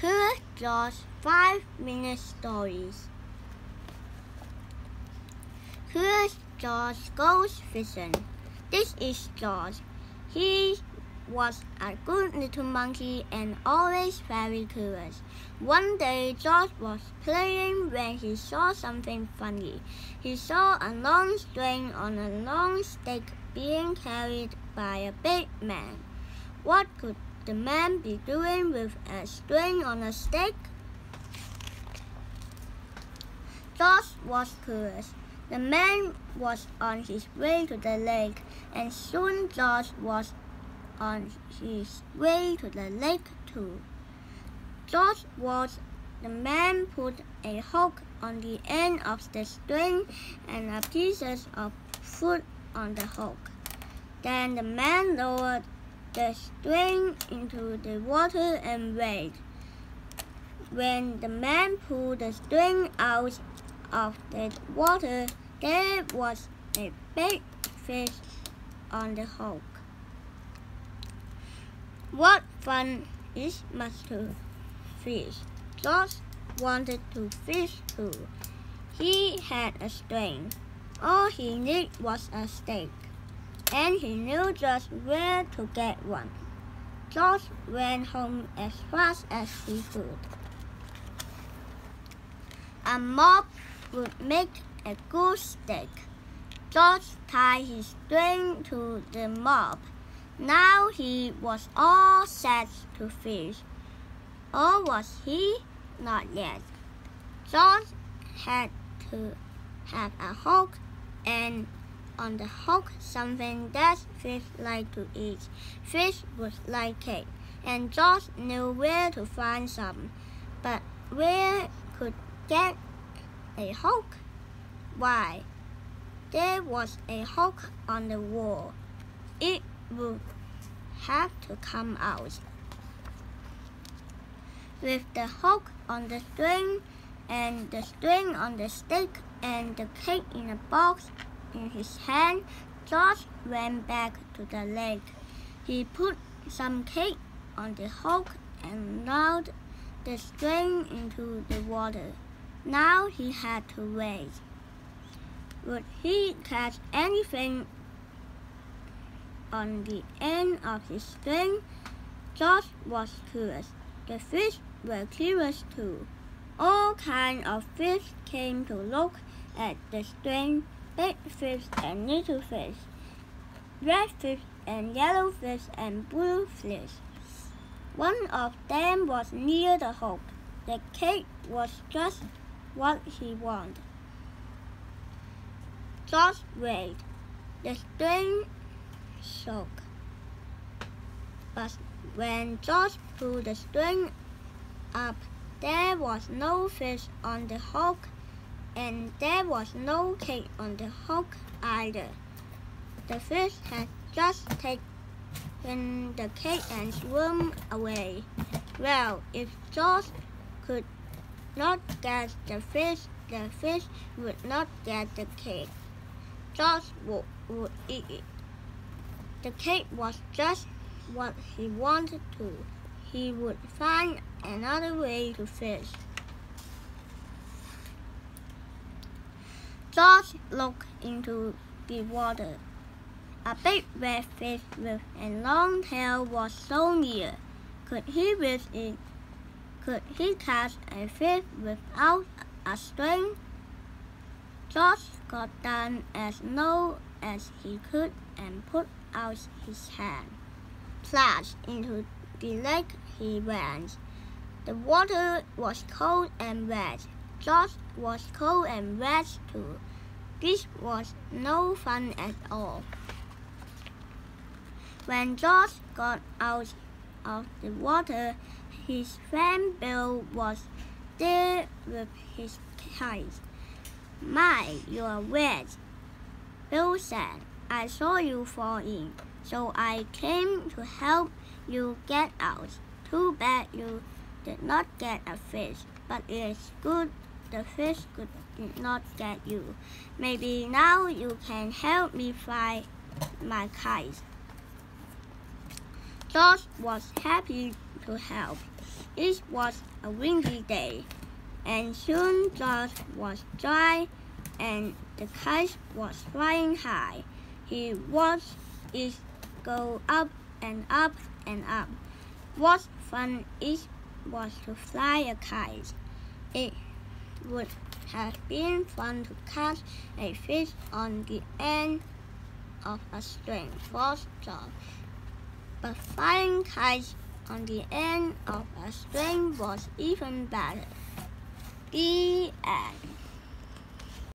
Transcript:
Here's George's 5-minute stories. Here's George goes fishing. This is George. He was a good little monkey and always very curious. One day George was playing when he saw something funny. He saw a long string on a long stick being carried by a big man. What could the man be doing with a string on a stick? George was curious. The man was on his way to the lake, and soon George was on his way to the lake too. George watched the man put a hook on the end of the string and a piece of food on the hook. Then the man lowered the string into the water and waited. When the man pulled the string out of the water, there was a big fish on the hook. What fun it must to fish! George wanted to fish too. He had a string. All he needed was a stick, and he knew just where to get one. George ran home as fast as he could. A mop would make a good stick. George tied his string to the mop. Now he was all set to fish. Or was he? Not yet. George had to have a hook, and on the hook something that fish like to eat. Fish would like cake, and George knew where to find some. But where could get a hook? Why, there was a hook on the wall. It would have to come out. With the hook on the string and the string on the stick and the cake in a box in his hand, George ran back to the lake. He put some cake on the hook and lowered the string into the water. Now he had to wait. Would he catch anything on the end of his string? George was curious. The fish were curious too. All kinds of fish came to look at the string, big fish and little fish, red fish and yellow fish and blue fish. One of them was near the hook. The cake was just what he wanted. George waited. The string shook. But when George pulled the string up, there was no fish on the hook, and there was no cake on the hook either. The fish had just taken the cake and swum away. Well, if George could not get the fish would not get the cake. George would eat it. The cake was just what he wanted to. He would find another way to fish. George looked into the water. A big red fish with a long tail was so near. Could he reach it? Could he catch a fish without a string? George got down as low as he could and put out his hand. Splash into the lake he went. The water was cold and wet. George was cold and wet too. This was no fun at all. When George got out of the water, his friend Bill was there with his kite. "My, you're wet," Bill said. "I saw you fall in, so I came to help you get out. Too bad you did not get a fish, but it's good the fish did not get you. Maybe now you can help me fly my kite." George was happy to help. It was a windy day, and soon George was dry and the kite was flying high. He watched it go up and up and up. What fun it was to fly a kite! It would have been fun to catch a fish on the end of a string, thought George. But flying kites on the end of a string was even better. The end.